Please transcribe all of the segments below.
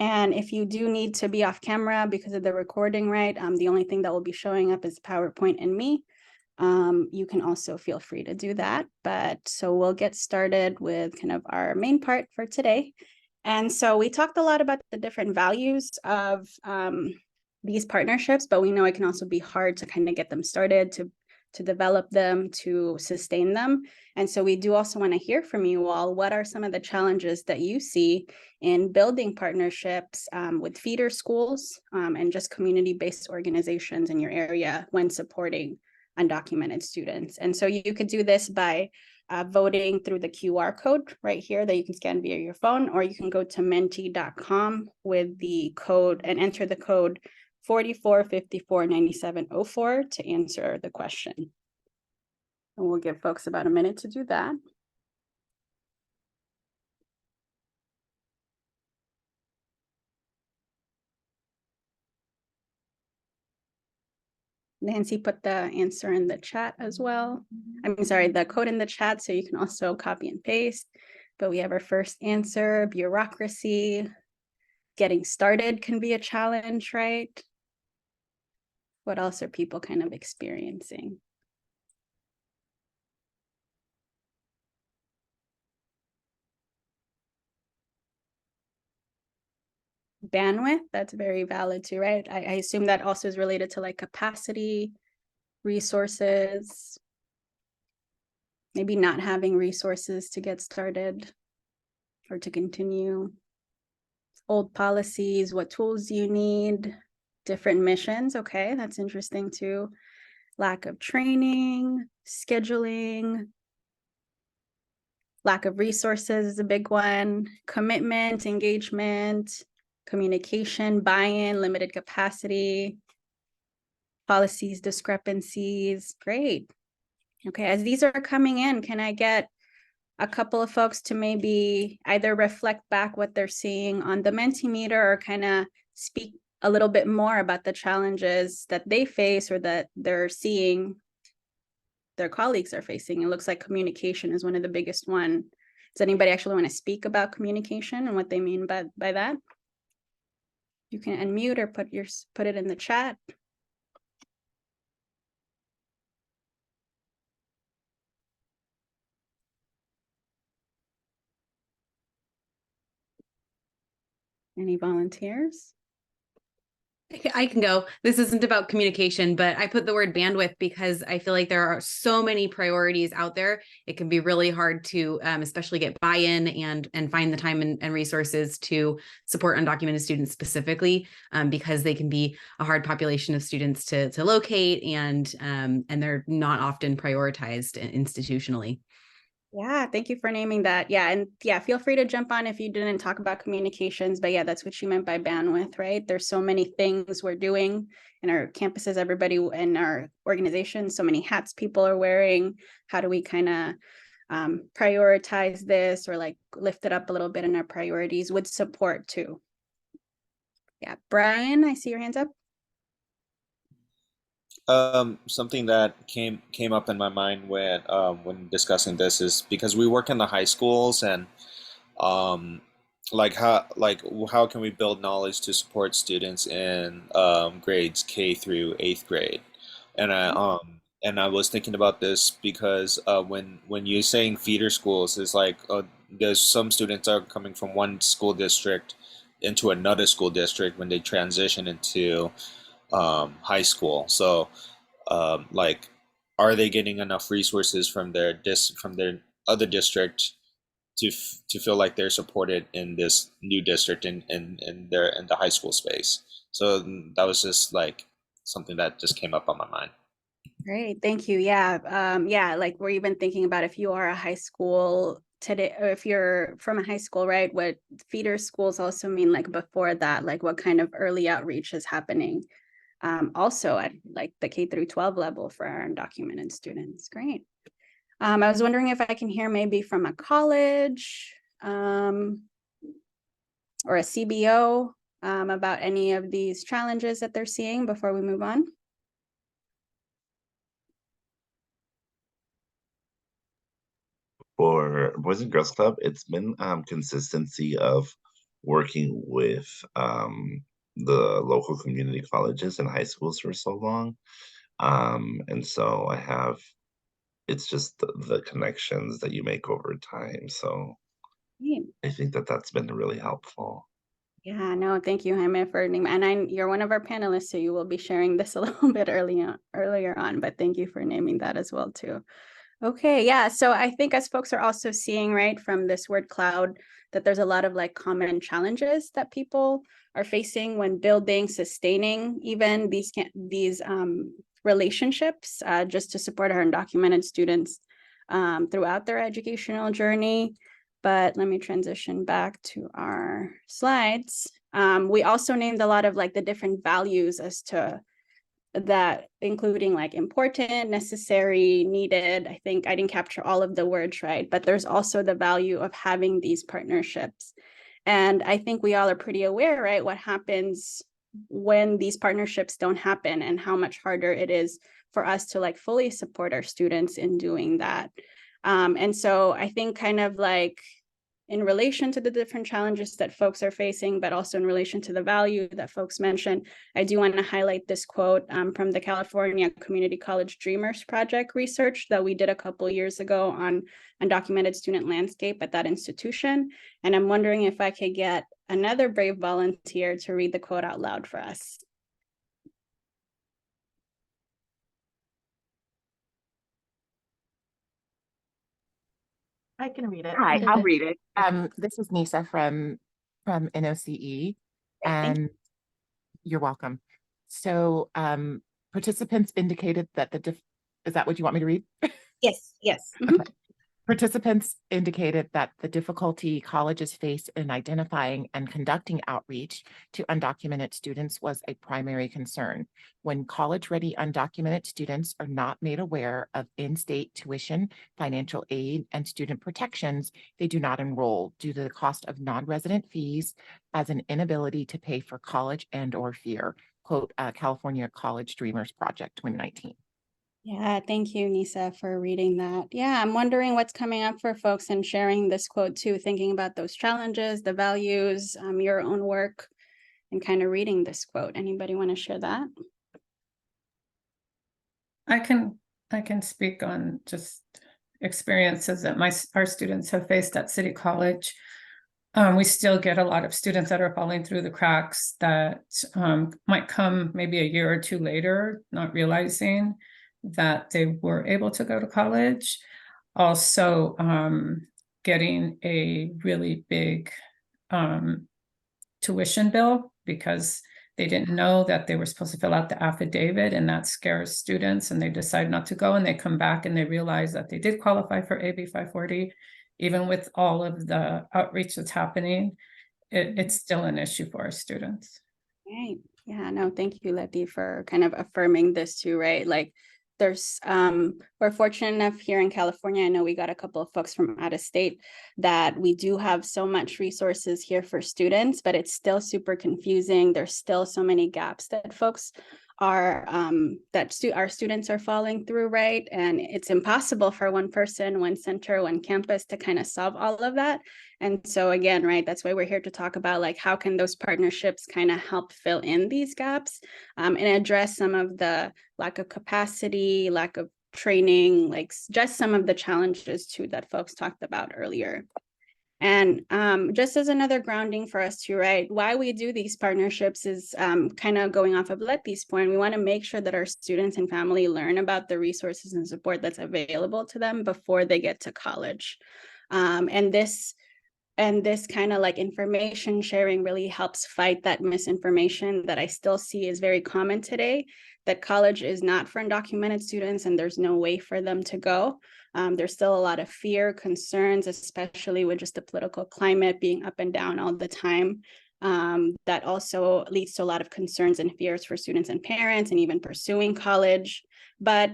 And if you do need to be off camera because of the recording, right, the only thing that will be showing up is PowerPoint and me. You can also feel free to do that. But so we'll get started with kind of our main part for today. And so we talked a lot about the different values of these partnerships, but we know it can also be hard to kind of get them started, to develop them, to sustain them. And so we do also want to hear from you all. What are some of the challenges that you see in building partnerships with feeder schools and just community-based organizations in your area when supporting undocumented students? And so you could do this by voting through the QR code right here that you can scan via your phone, or you can go to menti.com with the code and enter the code 44549704 to answer the question. And we'll give folks about a minute to do that. Nancy put the answer in the chat as well. I'm sorry, the code in the chat, so you can also copy and paste. But we have our first answer: bureaucracy. Getting started can be a challenge, right? What else are people kind of experiencing? Bandwidth, that's very valid too, right? I assume that also is related to like capacity, resources, maybe not having resources to get started or to continue. Old policies, what tools do you need? Different missions, okay, that's interesting too. Lack of training, scheduling, lack of resources is a big one. Commitment, engagement, communication, buy-in, limited capacity, policies, discrepancies. Great. Okay, as these are coming in, can I get a couple of folks to maybe either reflect back what they're seeing on the Mentimeter or kind of speak a little bit more about the challenges that they face or that they're seeing their colleagues are facing? It looks like communication is one of the biggest one. Does anybody actually want to speak about communication and what they mean by that? You can unmute or put it in the chat. Any volunteers? I can go. This isn't about communication, but I put the word bandwidth because I feel like there are so many priorities out there. It can be really hard to especially get buy-in and find the time and resources to support undocumented students specifically because they can be a hard population of students to locate and they're not often prioritized institutionally. Yeah, thank you for naming that. Yeah, and yeah, feel free to jump on if you didn't talk about communications, but yeah, that's what you meant by bandwidth, right? There's so many things we're doing in our campuses, everybody in our organizations, so many hats people are wearing. How do we kind of prioritize this or like lift it up a little bit in our priorities with support too? Yeah, Brian, I see your hands up. Something that came up in my mind when discussing this is because we work in the high schools and um, how can we build knowledge to support students in grades K through eighth grade, and I was thinking about this because when you're saying feeder schools, it's like there's some students are coming from one school district into another school district when they transition into high school. So, like, are they getting enough resources from from their other district to feel like they're supported in this new district in the high school space? So that was just like something that just came up on my mind. Great, thank you. Yeah, yeah, like we're even thinking about if you are a high school today, or if you're from a high school, right? What feeder schools also mean, like before that, like what kind of early outreach is happening also at like the K through 12 level for our undocumented students. Great. I was wondering if I can hear maybe from a college or a CBO about any of these challenges that they're seeing before we move on. For Boys and Girls Club, it's been consistency of working with the local community colleges and high schools for so long. And so it's just the connections that you make over time. So Great. I think that that's been really helpful. Yeah, no, thank you, Jaime, for naming. And you're one of our panelists, so you will be sharing this a little bit earlier on, but thank you for naming that as well too. Okay, yeah. So I think as folks are also seeing, right, from this word cloud, that there's a lot of like common challenges that people are facing when building, sustaining even these relationships, just to support our undocumented students throughout their educational journey. But let me transition back to our slides. We also named a lot of like the different values as to that, including like important, necessary, needed. I think I didn't capture all of the words right, but there's also the value of having these partnerships. And I think we all are pretty aware, right, what happens when these partnerships don't happen and how much harder it is for us to like fully support our students in doing that. And so I think kind of like in relation to the different challenges that folks are facing, but also in relation to the value that folks mentioned, I do want to highlight this quote from the California Community College Dreamers Project research that we did a couple of years ago on undocumented student landscape at that institution. And I'm wondering if I could get another brave volunteer to read the quote out loud for us. I can read it. Hi, I'll read it. This is Nisa from NOCE, and you're welcome. So participants indicated that is that what you want me to read? Yes, yes. Okay. Participants indicated that the difficulty colleges face in identifying and conducting outreach to undocumented students was a primary concern. When college-ready undocumented students are not made aware of in-state tuition, financial aid, and student protections, they do not enroll due to the cost of non-resident fees as an inability to pay for college and/or fear. Quote, California College Dreamers Project 2019. Yeah, thank you, Nisa, for reading that. Yeah, I'm wondering what's coming up for folks and sharing this quote too, thinking about those challenges, the values, your own work, and kind of reading this quote. Anybody want to share that? I can speak on just experiences that our students have faced at City College. We still get a lot of students that are falling through the cracks that might come maybe a year or two later, not realizing that they were able to go to college. Also, getting a really big tuition bill because they didn't know that they were supposed to fill out the affidavit, and that scares students, and they decide not to go, and they come back and they realize that they did qualify for AB 540. Even with all of the outreach that's happening, it's still an issue for our students. Right. Yeah, no, thank you, Leti, for kind of affirming this too, right? Like there's, we're fortunate enough here in California. I know we got a couple of folks from out of state that we do have so much resources here for students, but it's still super confusing. There's still so many gaps that folks are, our students are falling through, right? And it's impossible for one person, one center, one campus to kind of solve all of that. And so again, right, that's why we're here to talk about like, how can those partnerships kind of help fill in these gaps and address some of the lack of capacity, lack of training, like just some of the challenges too that folks talked about earlier. And just as another grounding for us too, right, why we do these partnerships is kind of going off of Leti's point. We want to make sure that our students and family learn about the resources and support that's available to them before they get to college. And this kind of like information sharing really helps fight that misinformation that I still see is very common today, that college is not for undocumented students and there's no way for them to go. There's still a lot of fear, concerns, especially with just the political climate being up and down all the time. That also leads to a lot of concerns and fears for students and parents and even pursuing college. But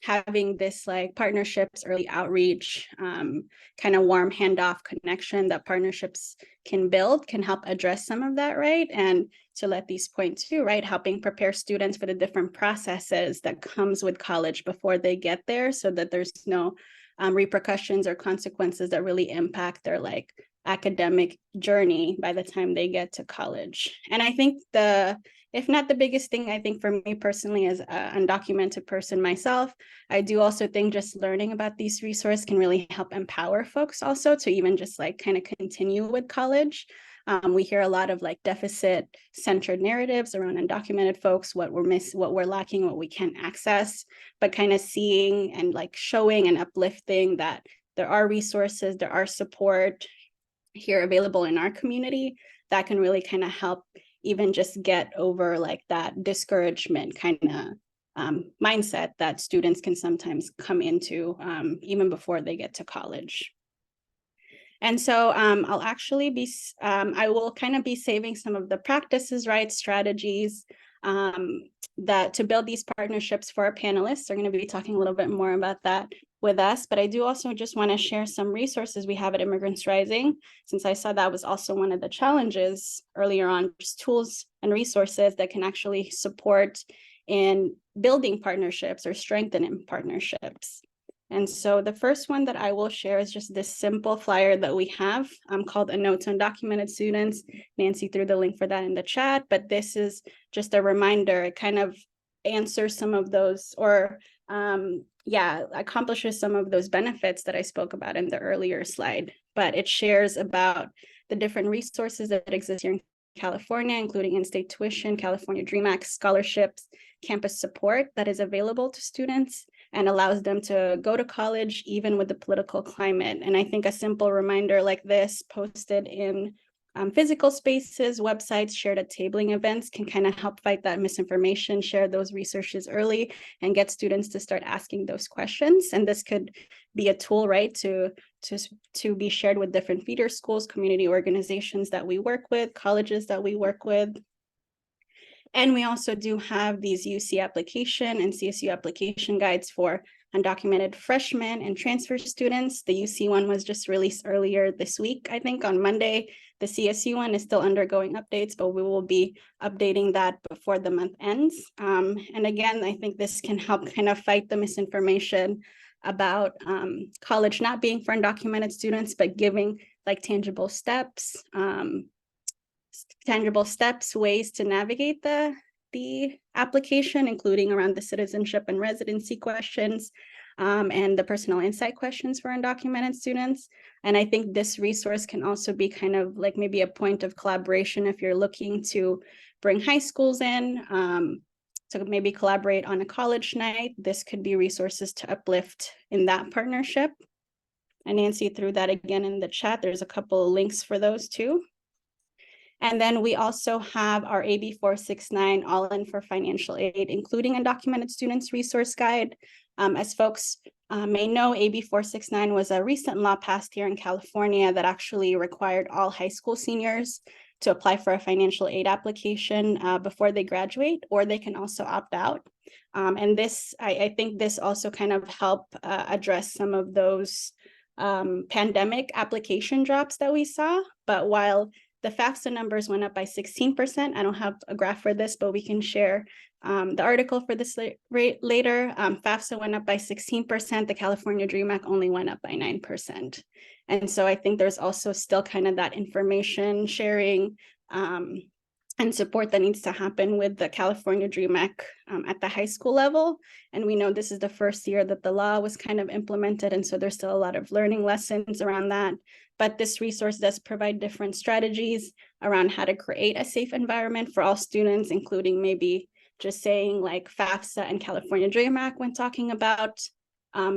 having this like partnerships, early outreach, kind of warm handoff connection that partnerships can build can help address some of that, right? And to Leti's point too, right, helping prepare students for the different processes that comes with college before they get there so that there's no repercussions or consequences that really impact their like academic journey by the time they get to college. And I think if not the biggest thing, I think for me personally as an undocumented person myself, I do also think just learning about these resources can really help empower folks also to even just like kind of continue with college. We hear a lot of like deficit-centered narratives around undocumented folks, what we're lacking, what we can't access, but kind of seeing and like showing and uplifting that there are resources, there are support here available in our community that can really kind of help even just get over like that discouragement kind of mindset that students can sometimes come into even before they get to college. And so I'll actually be, I will kind of be saving some of the practices, right, strategies that to build these partnerships for our panelists. They're going to be talking a little bit more about that with us, but I do also just want to share some resources we have at Immigrants Rising, since I saw that was also one of the challenges earlier on, just tools and resources that can actually support in building partnerships or strengthening partnerships. And so the first one that I will share is just this simple flyer that we have called A Note to Undocumented Students. Nancy threw the link for that in the chat, but this is just a reminder. It kind of answers some of those or accomplishes some of those benefits that I spoke about in the earlier slide, but it shares about the different resources that exist here in California, including in-state tuition, California Dream Act scholarships, campus support that is available to students and allows them to go to college even with the political climate. And I think a simple reminder like this posted in physical spaces, websites, shared at tabling events can kind of help fight that misinformation, share those resources early and get students to start asking those questions. And this could be a tool, right, to be shared with different feeder schools, community organizations that we work with, colleges that we work with. And we also do have these UC application and CSU application guides for undocumented freshmen and transfer students. The UC one was just released earlier this week, I think on Monday. The CSU one is still undergoing updates, but we will be updating that before the month ends. And again, I think this can help kind of fight the misinformation about college not being for undocumented students, but giving like tangible steps, ways to navigate the application, including around the citizenship and residency questions and the personal insight questions for undocumented students. And I think this resource can also be kind of like maybe a point of collaboration if you're looking to bring high schools in to maybe collaborate on a college night. This could be resources to uplift in that partnership. And Nancy threw that again in the chat. There's a couple of links for those too. And then we also have our AB 469 All In for Financial Aid, including undocumented students resource guide. As folks may know, AB 469 was a recent law passed here in California that actually required all high school seniors to apply for a financial aid application before they graduate, or they can also opt out. And this, I think this also kind of helped address some of those pandemic application drops that we saw. But while the FAFSA numbers went up by 16%. I don't have a graph for this, but we can share the article for this later. FAFSA went up by 16%. The California Dream Act only went up by 9%. And so I think there's also still kind of that information sharing and support that needs to happen with the California Dream Act at the high school level. And we know this is the first year that the law was kind of implemented. And so there's still a lot of learning lessons around that. But this resource does provide different strategies around how to create a safe environment for all students, including maybe just saying like FAFSA and California Dream Act when talking about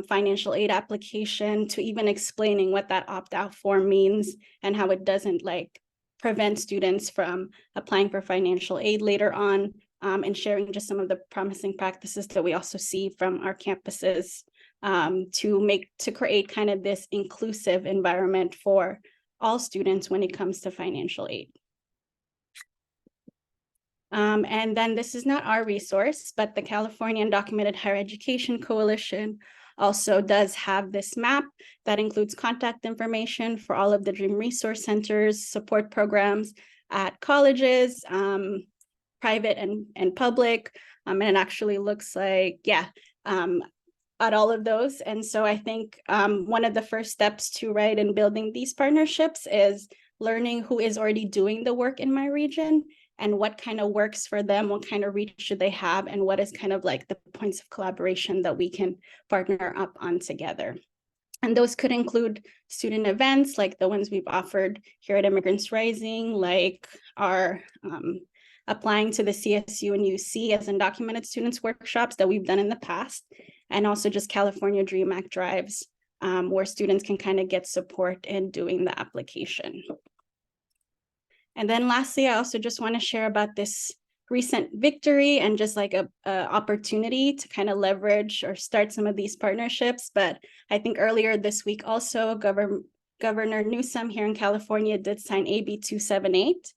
financial aid application, to even explaining what that opt-out form means and how it doesn't like prevent students from applying for financial aid later on, and sharing just some of the promising practices that we also see from our campuses to create kind of this inclusive environment for all students when it comes to financial aid. And then this is not our resource, but the California Undocumented Higher Education Coalition also does have this map that includes contact information for all of the Dream Resource Centers, support programs at colleges, private and public. And it actually looks like, at all of those. And so I think one of the first steps to in building these partnerships is learning who is already doing the work in my region and what kind of works for them, what kind of reach should they have, and what is kind of like the points of collaboration that we can partner up on together. And those could include student events like the ones we've offered here at Immigrants Rising, like our applying to the CSU and UC as undocumented students workshops that we've done in the past, and also just California DREAM Act drives where students can kind of get support in doing the application. And then lastly, I also just want to share about this recent victory and just like a opportunity to kind of leverage or start some of these partnerships. But I think earlier this week also Governor Newsom here in California did sign AB 278,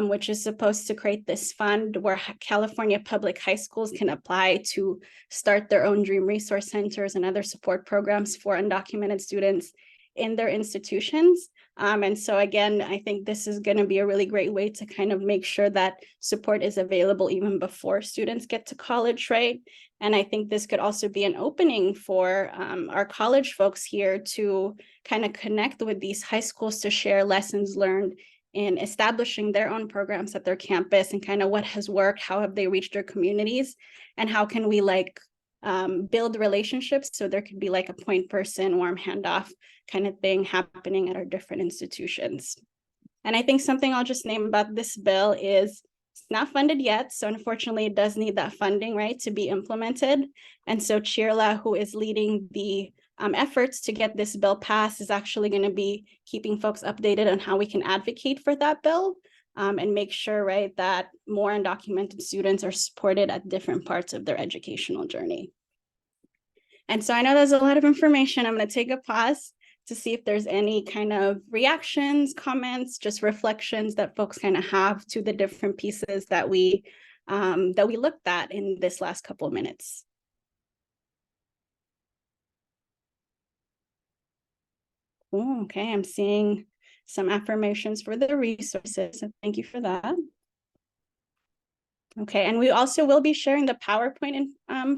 which is supposed to create this fund where California public high schools can apply to start their own DREAM resource centers and other support programs for undocumented students in their institutions. And so again, I think this is going to be a really great way to kind of make sure that support is available even before students get to college, right? And I think this could also be an opening for our college folks here to kind of connect with these high schools to share lessons learned in establishing their own programs at their campus and kind of what has worked, how have they reached their communities, and how can we like build relationships so there could be like a point person, warm handoff kind of thing happening at our different institutions. And I think something I'll just name about this bill is it's not funded yet. So unfortunately, it does need that funding, right, to be implemented. And so Chirla, who is leading the efforts to get this bill passed, is actually going to be keeping folks updated on how we can advocate for that bill and make sure, right, that more undocumented students are supported at different parts of their educational journey. And so I know there's a lot of information. I'm going to take a pause to see if there's any kind of reactions, comments, just reflections that folks kind of have to the different pieces that we looked at in this last couple of minutes. Oh, okay, I'm seeing some affirmations for the resources, so thank you for that. Okay, and we also will be sharing the PowerPoint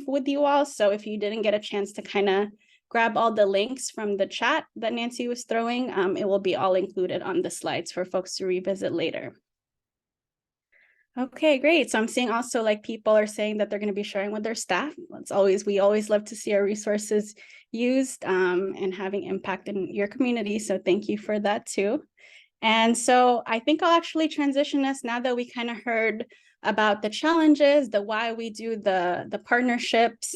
with you all, so if you didn't get a chance to kind of grab all the links from the chat that Nancy was throwing, it will be all included on the slides for folks to revisit later. Okay, great. So I'm seeing also like people are saying that they're going to be sharing with their staff. We always love to see our resources used and having impact in your community. So thank you for that too. And so I think I'll actually transition us now that we kind of heard about the challenges, the why we do the partnerships,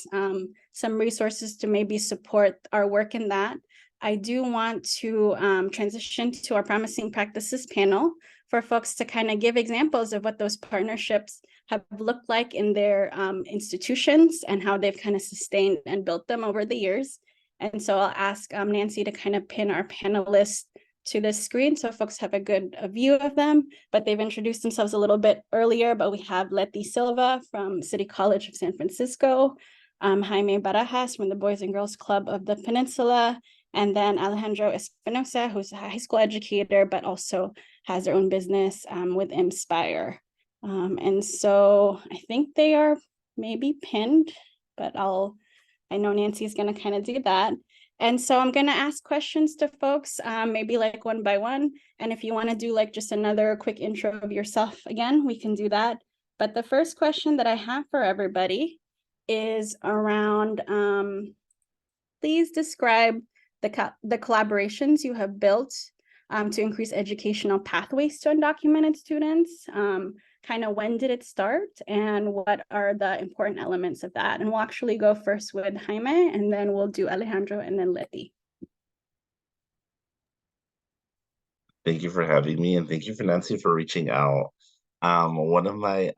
some resources to maybe support our work in that. I do want to transition to our promising practices panel for folks to kind of give examples of what those partnerships have looked like in their institutions and how they've kind of sustained and built them over the years. And so I'll ask Nancy to kind of pin our panelists to the screen so folks have a good view of them, but they've introduced themselves a little bit earlier, but we have Leti Silva from City College of San Francisco, Jaime Barajas from the Boys and Girls Club of the Peninsula, and then Alejandro Espinoza, who's a high school educator, but also has their own business with Immspire. And so I think they are maybe pinned, but I know Nancy's gonna kind of do that. And so I'm gonna ask questions to folks, maybe like one by one. And if you wanna do like just another quick intro of yourself again, we can do that. But the first question that I have for everybody is around, please describe the collaborations you have built to increase educational pathways to undocumented students. Kind of when did it start and what are the important elements of that? And we'll actually go first with Jaime and then we'll do Alejandro and then Leti. Thank you for having me and thank you for Nancy for reaching out. One of my,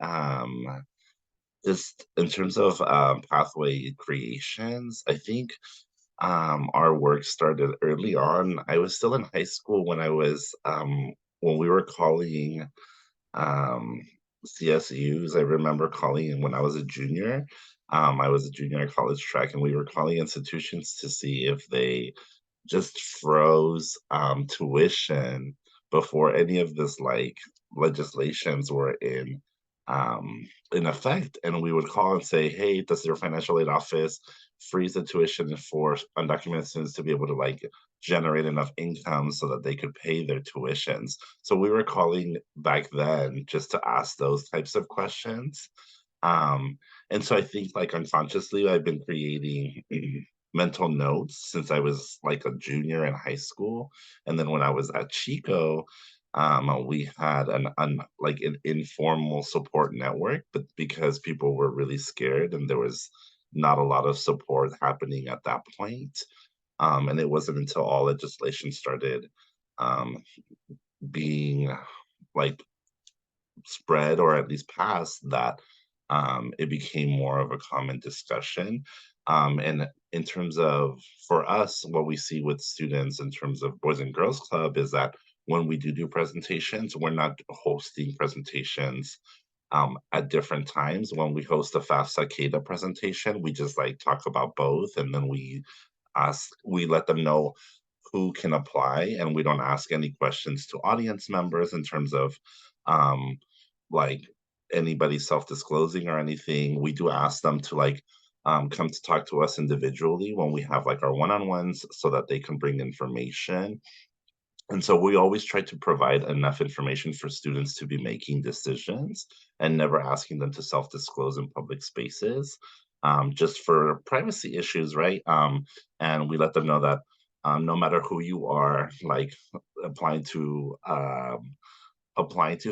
just in terms of pathway creations, I think our work started early on. I was still in high school when when we were calling CSUs. I remember calling when I was a junior. I was a junior at college track, and we were calling institutions to see if they just froze tuition before any of this like legislations were in effect. And we would call and say, hey, does your financial aid office freeze the tuition for undocumented students to be able to like generate enough income so that they could pay their tuitions. So we were calling back then just to ask those types of questions. And so I think like unconsciously I've been creating mental notes since I was like a junior in high school. And then when I was at Chico, we had like an informal support network, but because people were really scared and there was not a lot of support happening at that point. And it wasn't until all legislation started being like spread or at least passed that it became more of a common discussion. And in terms of, for us, what we see with students in terms of Boys and Girls Club is that when we do presentations, we're not hosting presentations at different times. When we host a FAFSA CADA presentation, we just like talk about both, and then we let them know who can apply, and we don't ask any questions to audience members in terms of like anybody self-disclosing or anything. We do ask them to like come to talk to us individually when we have like our one-on-ones so that they can bring information. And so we always try to provide enough information for students to be making decisions and never asking them to self-disclose in public spaces, just for privacy issues, right? And we let them know that no matter who you are, like applying to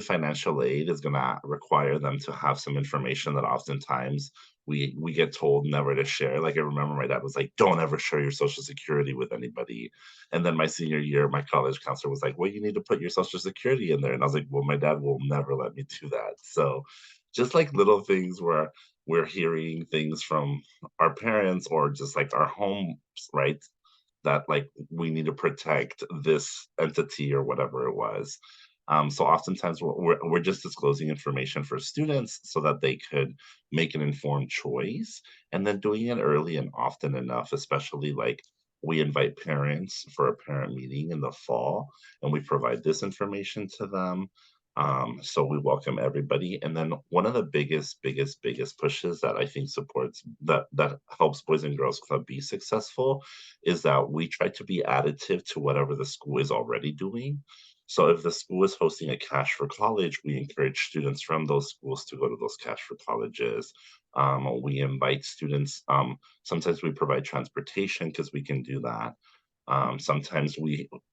financial aid is going to require them to have some information that oftentimes we get told never to share. Like I remember my dad was like, don't ever share your social security with anybody. And then my senior year, my college counselor was like, well, you need to put your social security in there. And I was like, well, my dad will never let me do that. So just like little things where we're hearing things from our parents or just like our homes, right? That like we need to protect this entity or whatever it was. So oftentimes we're just disclosing information for students so that they could make an informed choice, and then doing it early and often enough, especially like we invite parents for a parent meeting in the fall and we provide this information to them. So we welcome everybody. And then one of the biggest pushes that I think supports that helps Boys and Girls Club be successful is that we try to be additive to whatever the school is already doing. So if the school is hosting a Cash for College, we encourage students from those schools to go to those Cash for Colleges. We invite students, sometimes we provide transportation because we can do that. Sometimes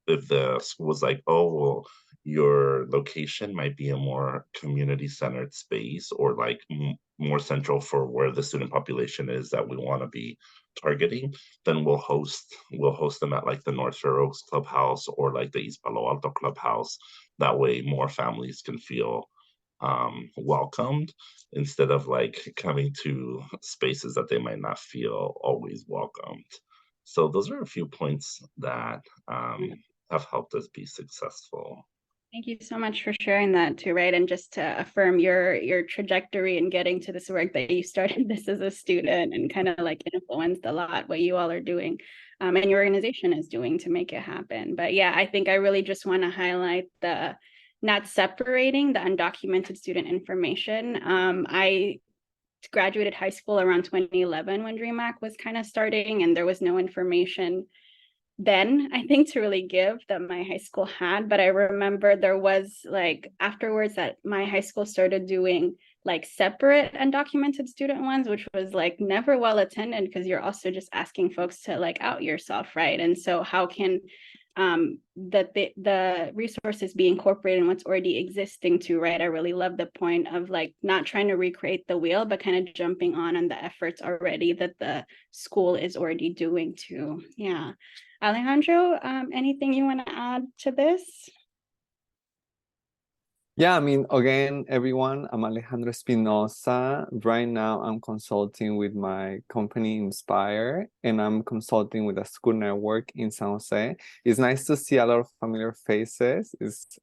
if the school is like, oh, well, your location might be a more community-centered space or like more central for where the student population is that we want to be targeting, then we'll host them at like the North Fair Oaks Clubhouse or like the East Palo Alto Clubhouse. That way more families can feel welcomed instead of like coming to spaces that they might not feel always welcomed. So those are a few points that have helped us be successful. Thank you so much for sharing that too, right? And just to affirm your trajectory in getting to this work, that you started this as a student and kind of like influenced a lot what you all are doing and your organization is doing to make it happen. But yeah, I think I really just want to highlight the not separating the undocumented student information. I graduated high school around 2011 when Dream Act was kind of starting, and there was no information then, I think, to really give that my high school had. But I remember there was like afterwards that my high school started doing like separate undocumented student ones, which was like never well attended because you're also just asking folks to like out yourself, right? And so how can the resources be incorporated in what's already existing too, right? I really love the point of like not trying to recreate the wheel, but kind of jumping on the efforts already that the school is already doing too. Yeah. Alejandro, anything you want to add to this? Yeah, I mean, again, everyone, I'm Alejandro Espinoza. Right now, I'm consulting with my company, Immspire, and I'm consulting with a school network in San Jose. It's nice to see a lot of familiar faces. It's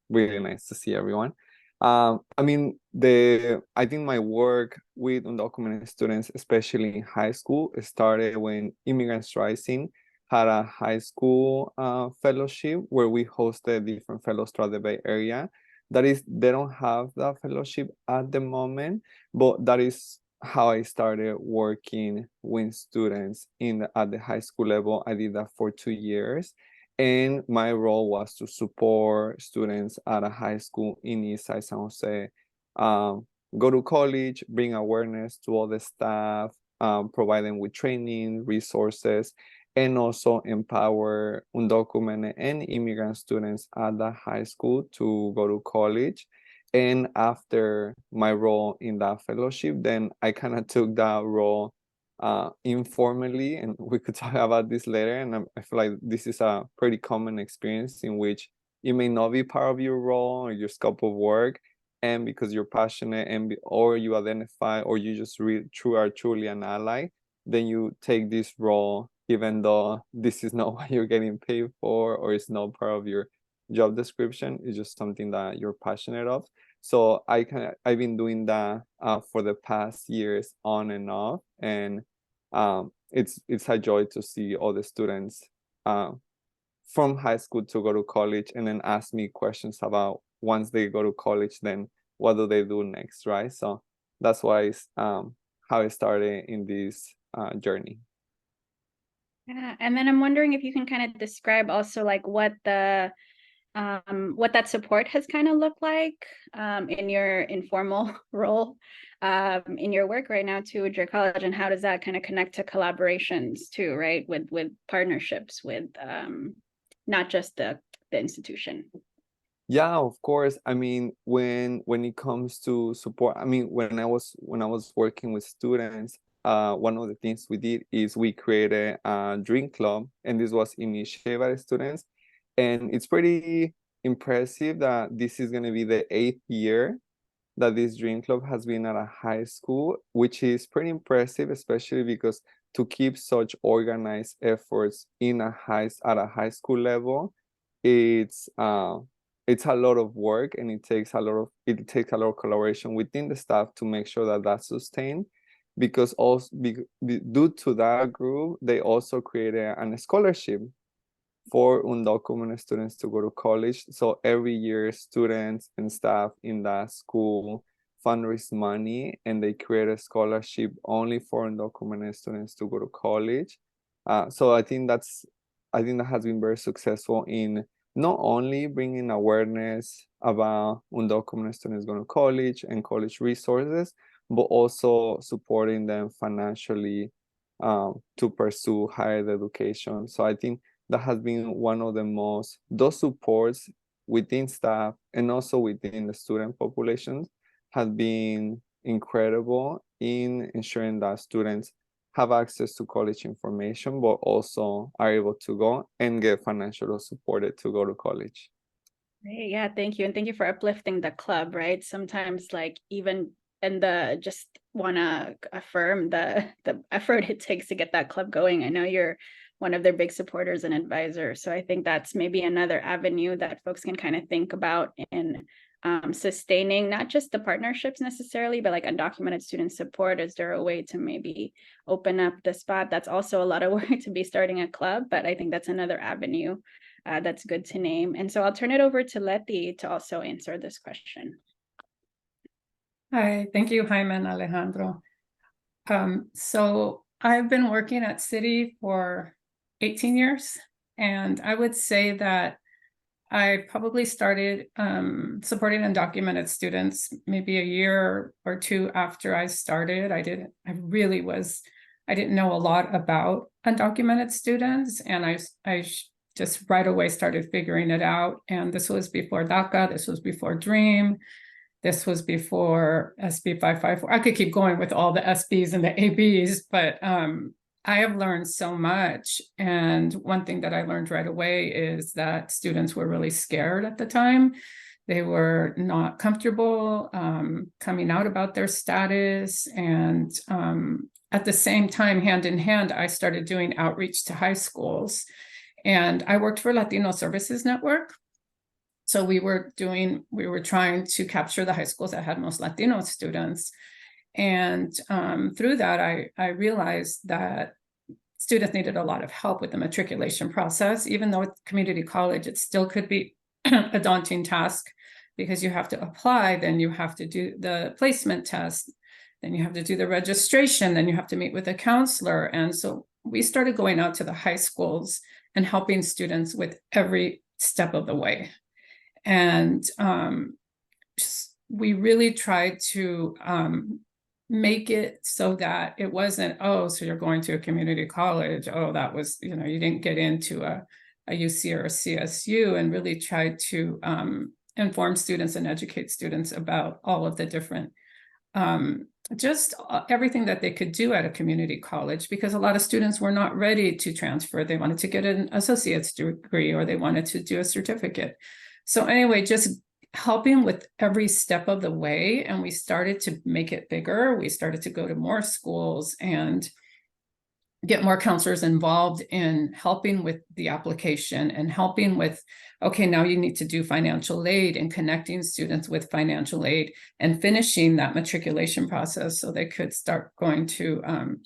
really nice to see everyone. I mean, I think my work with undocumented students, especially in high school, started when Immigrants Rising had a high school fellowship where we hosted different fellows throughout the Bay Area. That is, they don't have that fellowship at the moment, but that is how I started working with students at the high school level. I did that for 2 years. And my role was to support students at a high school in Eastside San Jose, go to college, bring awareness to all the staff, provide them with training, resources, and also empower undocumented and immigrant students at the high school to go to college. And after my role in that fellowship, then I kind of took that role informally, and we could talk about this later. And I feel like this is a pretty common experience in which it may not be part of your role or your scope of work, and because you're passionate or you identify or you just are truly an ally, then you take this role even though this is not what you're getting paid for or it's not part of your job description. It's just something that you're passionate of. So I've been doing that for the past years on and off, and it's a joy to see all the students from high school to go to college and then ask me questions about once they go to college, then what do they do next, right? So that's why how I started in this journey. Yeah, and then I'm wondering if you can kind of describe also like what that support has kind of looked like in your informal role in your work right now too with your college, and how does that kind of connect to collaborations too, right? With partnerships with not just the institution. Yeah, of course. I mean, when it comes to support, I mean, when I was working with students, one of the things we did is we created a dream club, and this was initiated by the students. And it's pretty impressive that this is going to be the 8th year that this dream club has been at a high school, which is pretty impressive, especially because to keep such organized efforts at a high school level, it's a lot of work, and it takes a lot of collaboration within the staff to make sure that that's sustained. Because also due to that group, they also created a scholarship for undocumented students to go to college. So every year, students and staff in that school fundraise money, and they create a scholarship only for undocumented students to go to college. So I think that has been very successful in not only bringing awareness about undocumented students going to college and college resources, but also supporting them financially to pursue higher education. So I think that has been one of those supports within staff and also within the student populations has been incredible in ensuring that students have access to college information, but also are able to go and get financially supported to go to college. Great. Yeah, thank you. And thank you for uplifting the club, right? Sometimes like even just want to affirm the effort it takes to get that club going. I know you're one of their big supporters and advisors. So I think that's maybe another avenue that folks can kind of think about in sustaining not just the partnerships necessarily, but like undocumented student support. Is there a way to maybe open up the spot? That's also a lot of work to be starting a club, but I think that's another avenue that's good to name. And so I'll turn it over to Leti to also answer this question. Hi, thank you, Jaime and Alejandro. So I've been working at City for 18 years, and I would say that I probably started supporting undocumented students maybe a year or two after I started. I didn't know a lot about undocumented students, and I just right away started figuring it out. And this was before DACA, this was before DREAM, this was before SB 554. I could keep going with all the SBs and the ABs, but I have learned so much. And one thing that I learned right away is that students were really scared at the time. They were not comfortable coming out about their status. And at the same time, hand in hand, I started doing outreach to high schools. And I worked for Latino Services Network. So we were trying to capture the high schools that had most Latino students. And through that, I realized that students needed a lot of help with the matriculation process. Even though it's community college, it still could be a daunting task because you have to apply, then you have to do the placement test, then you have to do the registration, then you have to meet with a counselor. And so we started going out to the high schools and helping students with every step of the way. And we really tried to make it so that it wasn't, oh, so you're going to a community college. Oh, that was, you know, you didn't get into a UC or a CSU, and really tried to inform students and educate students about all of the different, just everything that they could do at a community college, because a lot of students were not ready to transfer. They wanted to get an associate's degree, or they wanted to do a certificate. So anyway, just helping with every step of the way. And we started to make it bigger. We started to go to more schools and get more counselors involved in helping with the application and helping with, okay, now you need to do financial aid, and connecting students with financial aid and finishing that matriculation process so they could start going to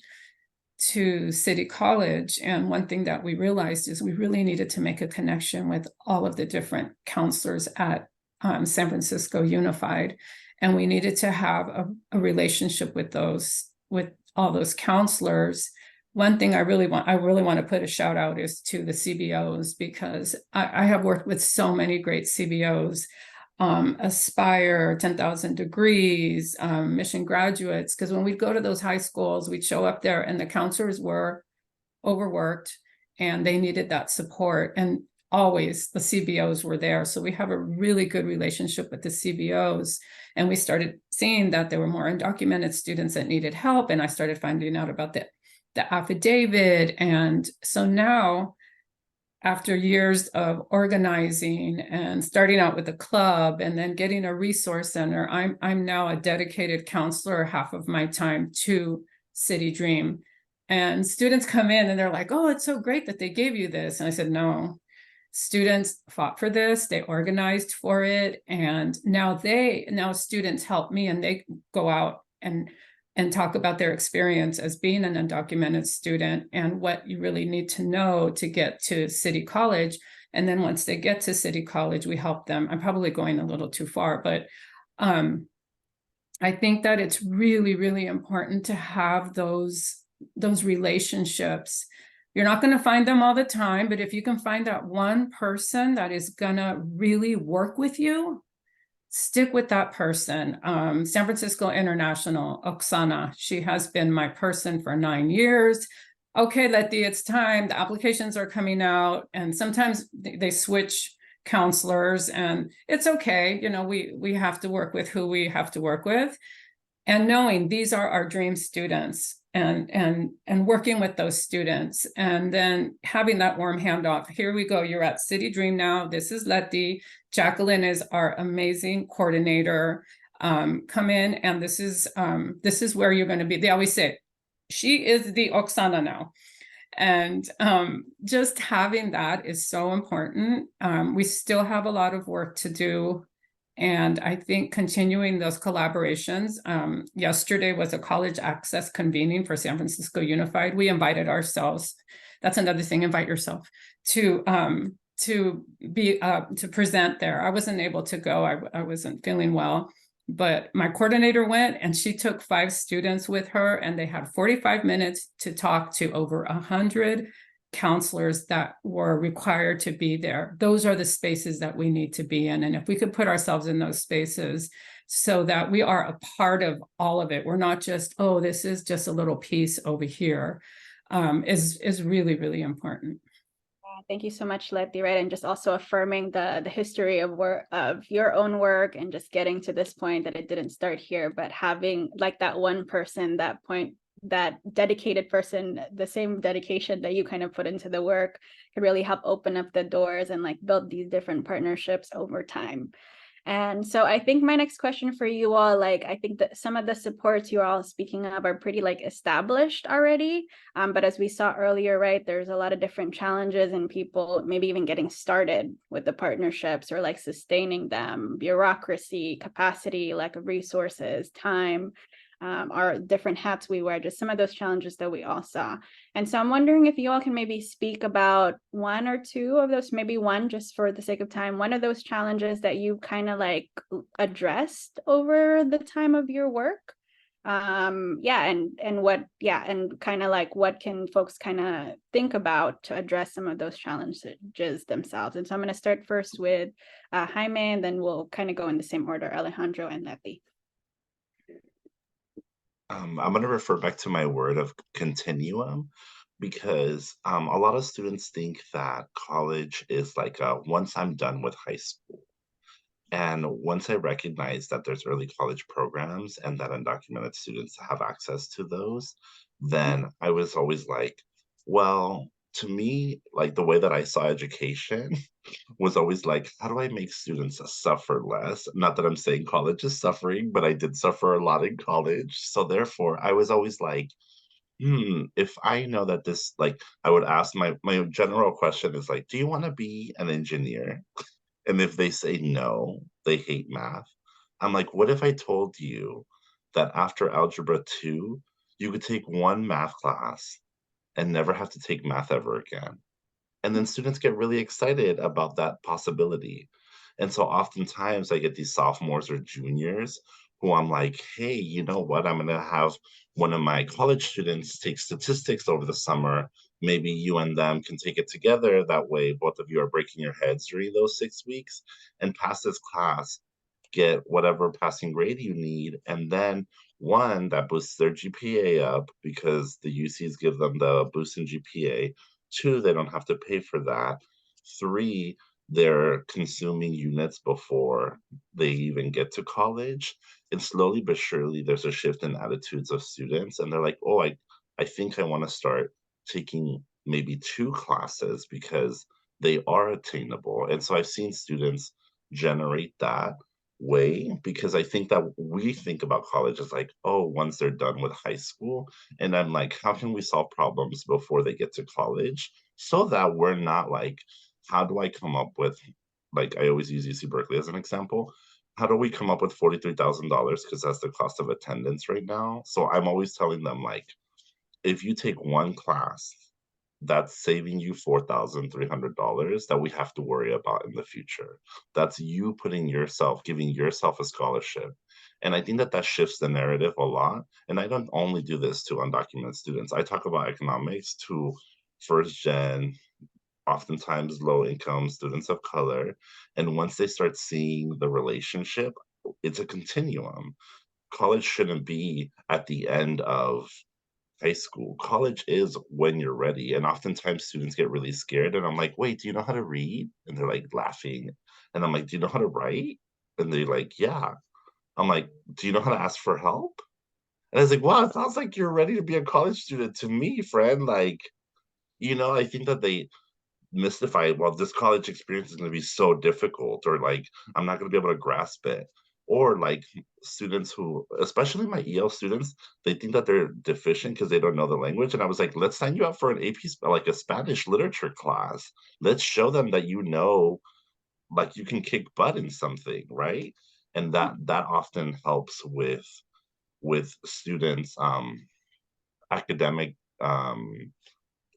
City College. And one thing that we realized is we really needed to make a connection with all of the different counselors at San Francisco Unified. And we needed to have a relationship with all those counselors. One thing I really want to put a shout out is to the CBOs, because I have worked with so many great CBOs, Aspire, 10,000 Degrees, Mission Graduates, because when we'd go to those high schools, we'd show up there and the counselors were overworked and they needed that support. And always the CBOs were there. So we have a really good relationship with the CBOs. And we started seeing that there were more undocumented students that needed help. And I started finding out about the affidavit. And so now, after years of organizing and starting out with a club and then getting a resource center, I'm now a dedicated counselor half of my time to City Dream. And students come in and they're like, oh, it's so great that they gave you this. And I said, no, students fought for this, they organized for it. And now students help me, and they go out and talk about their experience as being an undocumented student and what you really need to know to get to City College. And then once they get to City College, we help them. I'm probably going a little too far, but I think that it's really, really important to have those relationships. You're not going to find them all the time, but if you can find that one person that is going to really work with you, stick with that person. San Francisco International, Oksana, she has been my person for 9 years. Okay, Leti, it's time. The applications are coming out, and sometimes they switch counselors, and it's okay. You know, we have to work with who we have to work with, and knowing these are our dream students, and working with those students, and then having that warm handoff. Here we go. You're at City Dream now. This is Leti. Jacqueline is our amazing coordinator. Come in, and this is where you're going to be. They always say, she is the Oksana now. And just having that is so important. We still have a lot of work to do. And I think continuing those collaborations. Yesterday was a college access convening for San Francisco Unified. We invited ourselves. That's another thing, invite yourself to present there. I wasn't able to go. I wasn't feeling well, but my coordinator went, and she took 5 students with her, and they had 45 minutes to talk to over 100 counselors that were required to be there. Those are the spaces that we need to be in. And if we could put ourselves in those spaces so that we are a part of all of it, we're not just, oh, this is just a little piece over here, is really, really important. Thank you so much, Leti, right? And just also affirming the history of work, of your own work, and just getting to this point that it didn't start here, but having like that one person, that point, that dedicated person, the same dedication that you kind of put into the work could really help open up the doors and like build these different partnerships over time. And so I think my next question for you all, like, I think that some of the supports you're all speaking of are pretty like established already. But as we saw earlier, right, there's a lot of different challenges and people maybe even getting started with the partnerships or like sustaining them, bureaucracy, capacity, lack of resources, time. Our different hats we wear, just some of those challenges that we all saw. And so I'm wondering if you all can maybe speak about one or two of those, maybe one just for the sake of time, one of those challenges that you kind of like addressed over the time of your work. Yeah, and what, yeah, and kind of like what can folks kind of think about to address some of those challenges themselves. And so I'm going to start first with Jaime, and then we'll kind of go in the same order, Alejandro and Leti. I'm going to refer back to my word of continuum, because a lot of students think that college is like once I'm done with high school. And once I recognized that there's early college programs and that undocumented students have access to those, then I was always like, well, to me, like the way that I saw education was always like, how do I make students suffer less? Not that I'm saying college is suffering, but I did suffer a lot in college. So therefore, I was always like, if I know that this, like, I would ask my general question is like, do you want to be an engineer? And if they say no, they hate math. I'm like, what if I told you that after Algebra 2, you could take one math class and never have to take math ever again? And then students get really excited about that possibility. And so oftentimes I get these sophomores or juniors who I'm like, hey, you know what? I'm going to have one of my college students take statistics over the summer. Maybe you and them can take it together. That way, both of you are breaking your heads during those 6 weeks and pass this class, get whatever passing grade you need. And then one, that boosts their GPA up because the UCs give them the boost in GPA. Two, they don't have to pay for that. Three, they're consuming units before they even get to college. And slowly but surely, there's a shift in attitudes of students. And they're like, oh, I think I want to start taking maybe 2 classes because they are attainable. And so I've seen students generate that way, because I think that we think about college as like, oh, once they're done with high school. And I'm like, how can we solve problems before they get to college so that we're not like, how do I come up with, like, I always use UC Berkeley as an example. How do we come up with $43,000? Because that's the cost of attendance right now. So I'm always telling them, like, if you take one class, that's saving you $4,300 that we have to worry about in the future. That's you putting yourself, giving yourself a scholarship. And I think that that shifts the narrative a lot. And I don't only do this to undocumented students. I talk about economics to first gen, oftentimes low income students of color. And once they start seeing the relationship, it's a continuum. College shouldn't be at the end of high school. College is when you're ready. And oftentimes students get really scared. And I'm like, wait, do you know how to read? And they're like laughing. And I'm like, do you know how to write? And they're like, yeah. I'm like, do you know how to ask for help? And I was like, wow, it sounds like you're ready to be a college student to me, friend. Like, I think that they mystify, well, this college experience is going to be so difficult, or like, I'm not going to be able to grasp it. Or like students who, especially my EL students, they think that they're deficient because they don't know the language. And I was like, let's sign you up for an AP, like a Spanish literature class. Let's show them that like you can kick butt in something, right? And that often helps with students academic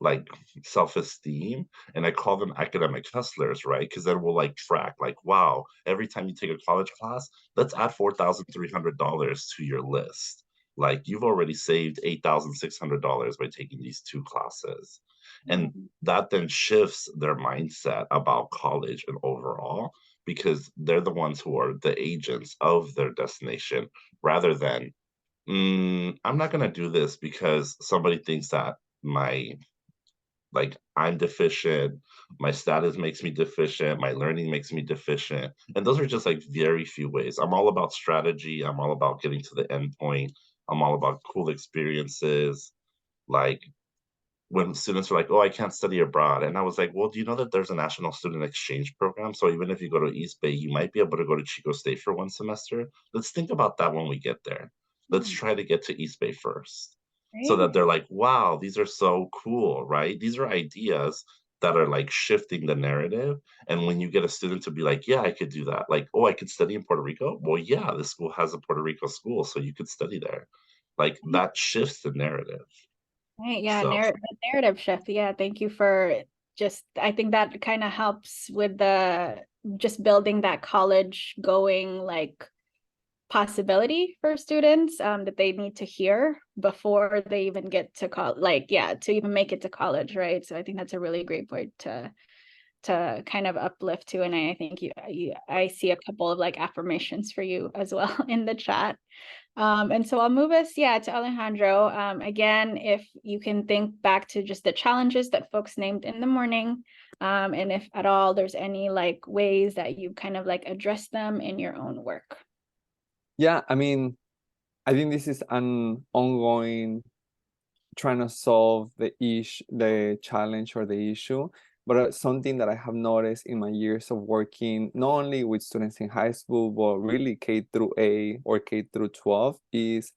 like self-esteem. And I call them academic hustlers, right? Because then we'll like track, like, wow, every time you take a college class, let's add $4,300 to your list. Like, you've already saved $8,600 by taking these 2 classes. And that then shifts their mindset about college and overall, because they're the ones who are the agents of their destination, rather than I'm not going to do this because somebody thinks that I'm deficient, my status makes me deficient, my learning makes me deficient. And those are just like very few ways. I'm all about strategy. I'm all about getting to the end point. I'm all about cool experiences. Like, when students are like, oh, I can't study abroad. And I was like, well, do you know that there's a national student exchange program? So even if you go to East Bay, you might be able to go to Chico State for 1 semester. Let's think about that when we get there. Let's try to get to East Bay first. So that they're like, wow, these are so cool, right? These are ideas that are like shifting the narrative. And when you get a student to be like, yeah, I could do that. Like, oh, I could study in Puerto Rico. Well, yeah, this school has a Puerto Rico school, so you could study there. Like, that shifts the narrative. Right, yeah, So, narrative shift. Yeah, thank you for I think that kind of helps with just building that college going like possibility for students that they need to hear before they even get to college, to even make it to college, right? So I think that's a really great point to kind of uplift to. And I think I see a couple of like affirmations for you as well in the chat. And so I'll move us, to Alejandro. Again, if you can think back to just the challenges that folks named in the morning, and if at all there's any like ways that you kind of like address them in your own work. Yeah, I mean, I think this is an ongoing trying to solve the challenge or the issue. But something that I have noticed in my years of working, not only with students in high school, but really K through 8 or K through 12, is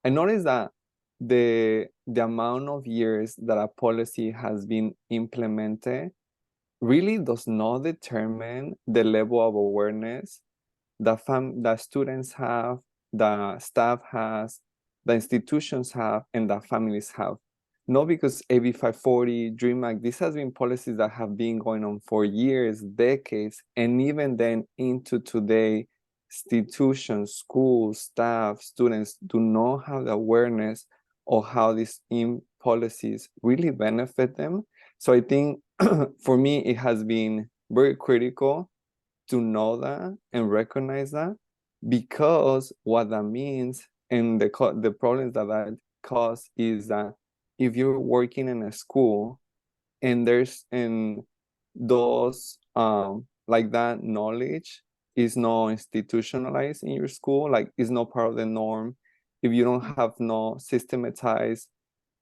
I noticed that the amount of years that a policy has been implemented really does not determine the level of awareness that students have, the staff has, the institutions have, and the families have. Not because AB 540, DREAM Act, these has been policies that have been going on for years, decades, and even then into today, institutions, schools, staff, students do not have the awareness of how these policies really benefit them. So I think for me, it has been very critical to know that and recognize that, because what that means and the problems that cause is that if you're working in a school and those like that knowledge is not institutionalized in your school, like it's not part of the norm, if you don't have no systematized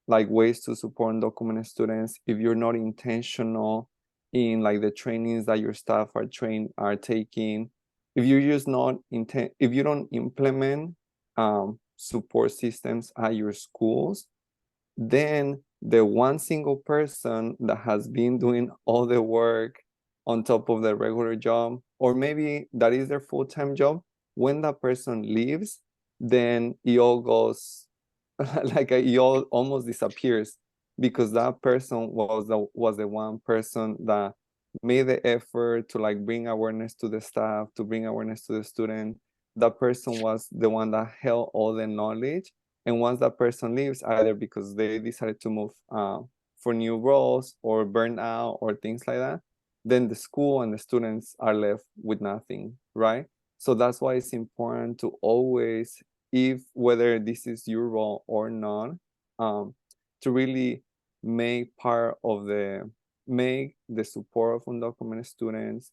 like ways to support undocumented students, if you're not intentional in like the trainings that your staff are taking, if you're just not if you don't implement support systems at your schools, then the one single person that has been doing all the work on top of the regular job, or maybe that is their full-time job, when that person leaves, then it all goes it all almost disappears, because that person was the one person that made the effort to like bring awareness to the staff, to bring awareness to the student. That person was the one that held all the knowledge. And once that person leaves, either because they decided to move for new roles or burn out or things like that, then the school and the students are left with nothing, right? So that's why it's important to always, whether this is your role or not, to really make the support of undocumented students,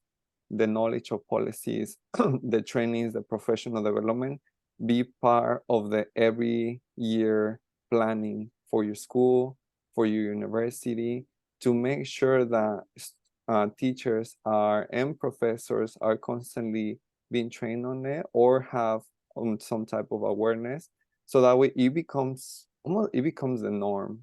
the knowledge of policies, the trainings, the professional development, be part of the every year planning for your school, for your university, to make sure that teachers and professors are constantly being trained on it or have some type of awareness, so that way it becomes the norm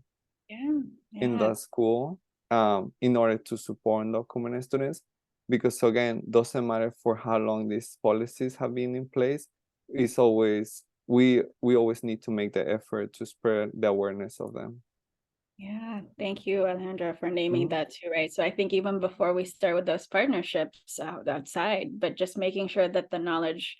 in the school, in order to support undocumented students. Because again, doesn't matter for how long these policies have been in place, it's always we always need to make the effort to spread the awareness of them. Yeah, thank you, Alejandro, for naming that too, right? So I think even before we start with those partnerships outside, but just making sure that the knowledge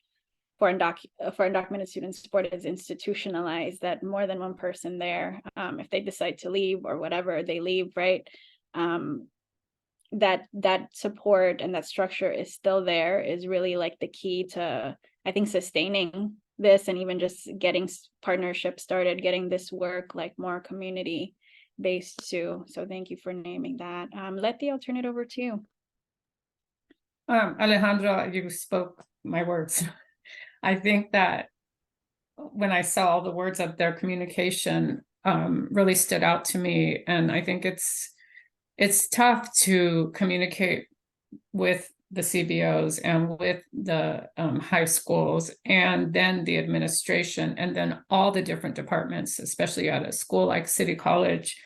for undocumented student support is institutionalized, that more than one person there, if they decide to leave or whatever, they leave, right? That support and that structure is still there is really like the key to, I think, sustaining this, and even just getting partnerships started, getting this work like more community based too. So thank you for naming that. Leti, I'll turn it over to you. Alejandro, you spoke my words. I think that when I saw all the words up there, communication really stood out to me. And I think it's tough to communicate with the CBOs and with the high schools, and then the administration, and then all the different departments, especially at a school like City College.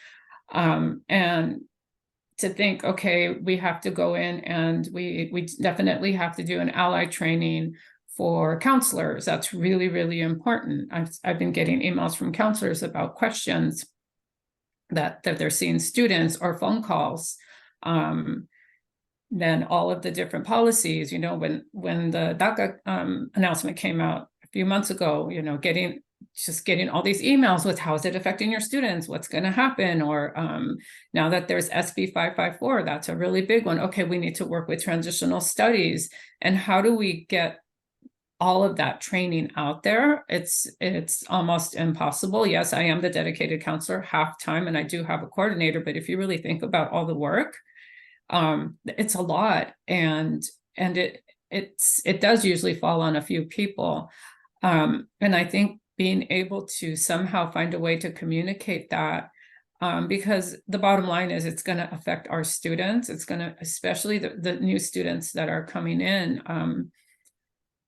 And to think, okay, we have to go in and we definitely have to do an ally training for counselors. That's really, really important. I've been getting emails from counselors about questions that they're seeing students, or phone calls. Then all of the different policies, when the DACA announcement came out, few months ago, you know, getting all these emails with how is it affecting your students, what's going to happen, or now that there's SB 554, that's a really big one. Okay, we need to work with transitional studies, and how do we get all of that training out there? It's almost impossible. Yes, I am the dedicated counselor half time, and I do have a coordinator, but if you really think about all the work, it's a lot, and it does usually fall on a few people. And I think being able to somehow find a way to communicate that, because the bottom line is it's going to affect our students. It's going to, especially the new students that are coming in,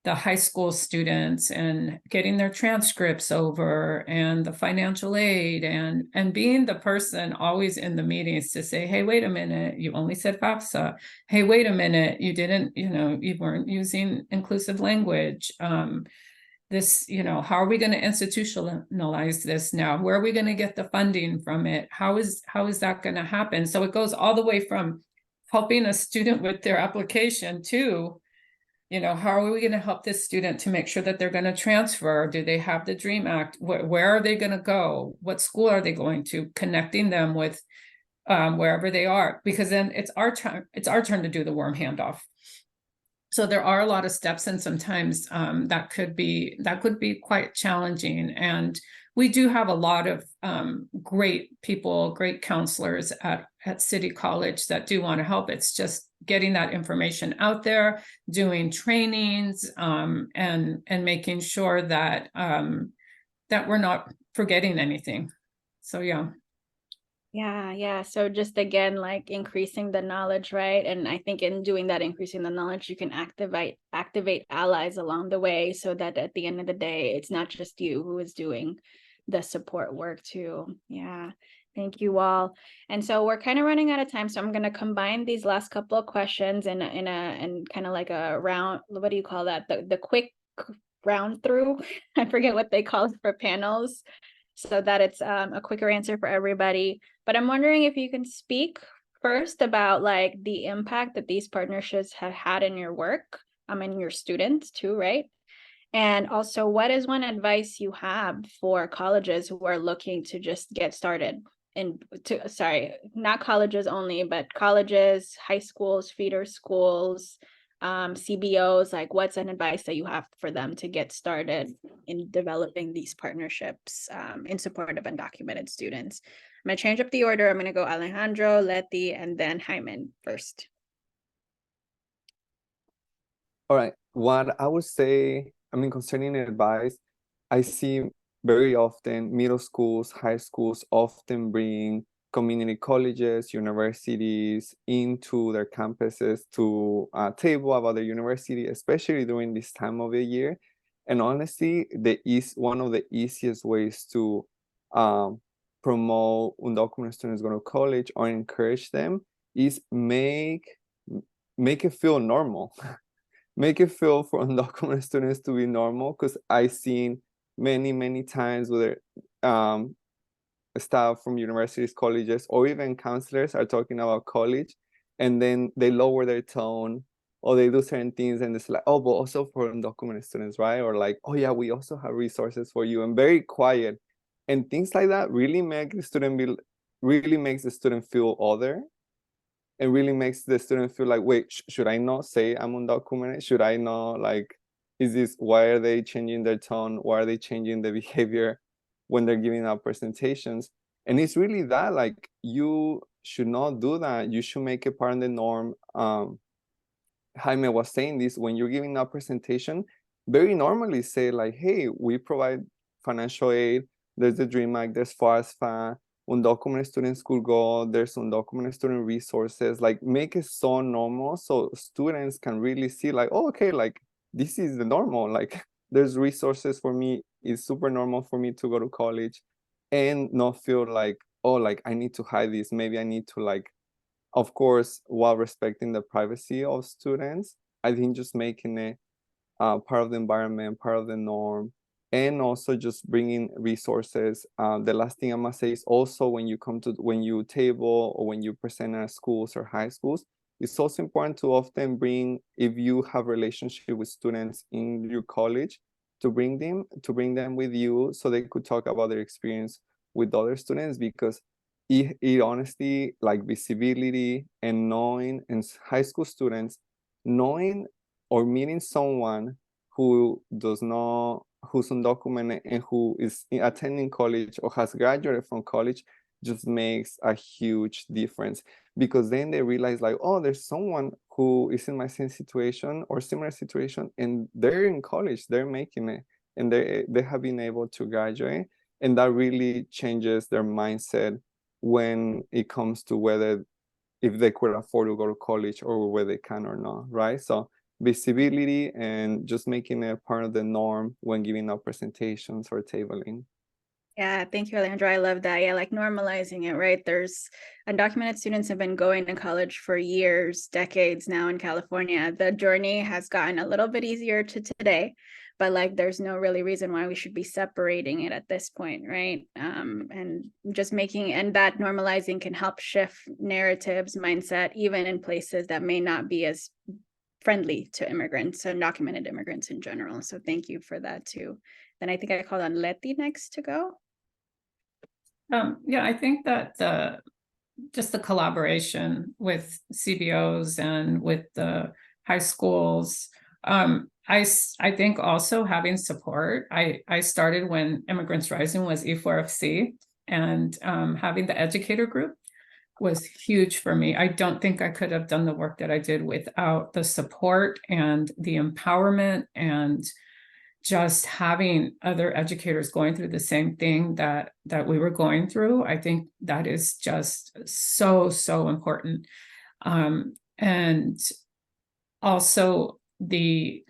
the high school students, and getting their transcripts over, and the financial aid, and being the person always in the meetings to say, hey, wait a minute, you only said FAFSA. Hey, wait a minute, you didn't, you know, you weren't using inclusive language. This, you know, how are we going to institutionalize this now? Where are we going to get the funding from it? How is that going to happen? So it goes all the way from helping a student with their application to, you know, how are we going to help this student to make sure that they're going to transfer? Do they have the DREAM Act? Where are they going to go? What school are they going to? Connecting them with wherever they are, because then it's our turn to do the warm handoff. So there are a lot of steps, and sometimes that could be quite challenging. And we do have a lot of great people, great counselors at City College that do want to help. It's just getting that information out there, doing trainings, and making sure that that we're not forgetting anything. So yeah. Yeah. So just again, like increasing the knowledge, right? And I think in doing that, increasing the knowledge, you can activate allies along the way, so that at the end of the day, it's not just you who is doing the support work too. Yeah. Thank you all. And so we're kind of running out of time. So I'm going to combine these last couple of questions in kind of like a round, what do you call that? The quick round through. I forget what they call it for panels, so that it's a quicker answer for everybody. But I'm wondering if you can speak first about like the impact that these partnerships have had in your work, and your students too, right? And also, what is one advice you have for colleges who are looking to just get started? Not colleges only, but colleges, high schools, feeder schools, CBOs, like what's an advice that you have for them to get started in developing these partnerships in support of undocumented students? I'm going to change up the order. I'm going to go Alejandro, Leti, and then Jaime first. All right. What I would say, concerning advice, I see very often middle schools, high schools often bring community colleges, universities into their campuses to table about the university, especially during this time of the year. And honestly, one of the easiest ways to promote undocumented students going to college or encourage them is make it feel normal. Make it feel for undocumented students to be normal, because I've seen many times where staff from universities, colleges, or even counselors are talking about college, and then they lower their tone, or they do certain things, and it's like, oh, but also for undocumented students, right? Or like, oh yeah, we also have resources for you, and very quiet. And things like that really makes the student feel other. It really makes the student feel like, wait, should I not say I'm undocumented? Should I not, like, why are they changing their tone? Why are they changing the behavior when they're giving out presentations? And it's really that, like, you should not do that. You should make it part of the norm. Jaime was saying this, when you're giving out presentation, very normally say like, hey, we provide financial aid. There's the DREAM Act, there's FAFSA. Undocumented students could go, there's undocumented student resources. Like, make it so normal so students can really see like, oh, okay, like this is the normal, like there's resources for me. It's super normal for me to go to college, and not feel like, oh, like I need to hide this. Maybe I need to, like, of course, while respecting the privacy of students, I think just making it part of the environment, part of the norm, and also just bringing resources. The last thing I must say is also when you table or when you present at schools or high schools, it's also important to often bring, if you have relationship with students in your college, to bring them with you so they could talk about their experience with other students, because it honestly, like, visibility and knowing, and high school students knowing or meeting someone who's undocumented and who is attending college or has graduated from college just makes a huge difference, because then they realize, like, oh, there's someone who is in my same situation or similar situation, and they're in college, they're making it, and they have been able to graduate, and that really changes their mindset when it comes to whether if they could afford to go to college or whether they can or not, right? So visibility and just making it part of the norm when giving out presentations or tabling. Yeah, thank you, Alejandro. I love that. Yeah, like normalizing it, right? There's undocumented students have been going to college for years, decades now in California. The journey has gotten a little bit easier to today, but like there's no really reason why we should be separating it at this point, right? And just making, and that normalizing can help shift narratives, mindset, even in places that may not be as friendly to immigrants and undocumented immigrants in general. So thank you for that too. Then I think I called on Leti next to go. Yeah, I think that just the collaboration with CBOs and with the high schools, I think also having support. I started when Immigrants Rising was E4FC, and having the educator group was huge for me. I don't think I could have done the work that I did without the support and the empowerment, and just having other educators going through the same thing that we were going through. I think that is just so important. And also the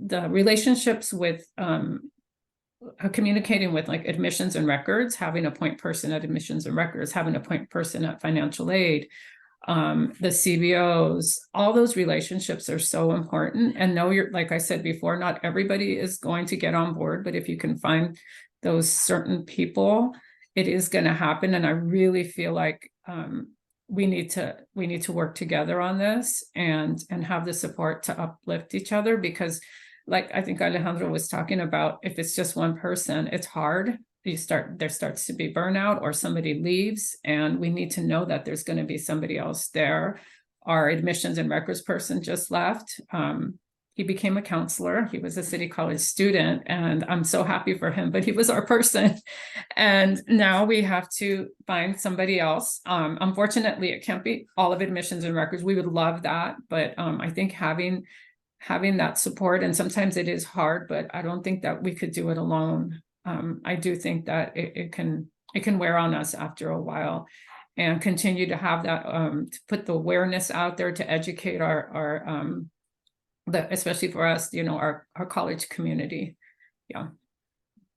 relationships with communicating with like admissions and records, having a point person at admissions and records, having a point person at financial aid, the CBOs, all those relationships are so important. And know, you're, like I said before, not everybody is going to get on board, but if you can find those certain people, it is going to happen. And I really feel like we need to work together on this and have the support to uplift each other, because like I think Alejandro was talking about, if it's just one person, it's hard. There starts to be burnout, or somebody leaves, and we need to know that there's going to be somebody else there. Our admissions and records person just left. He became a counselor. He was a City College student, and I'm so happy for him, but he was our person. And now we have to find somebody else. Unfortunately, it can't be all of admissions and records. We would love that, but I think having that support, and sometimes it is hard, but I don't think that we could do it alone. I do think that it can wear on us after a while, and continue to have that, to put the awareness out there, to educate our especially for us, our college community. Yeah.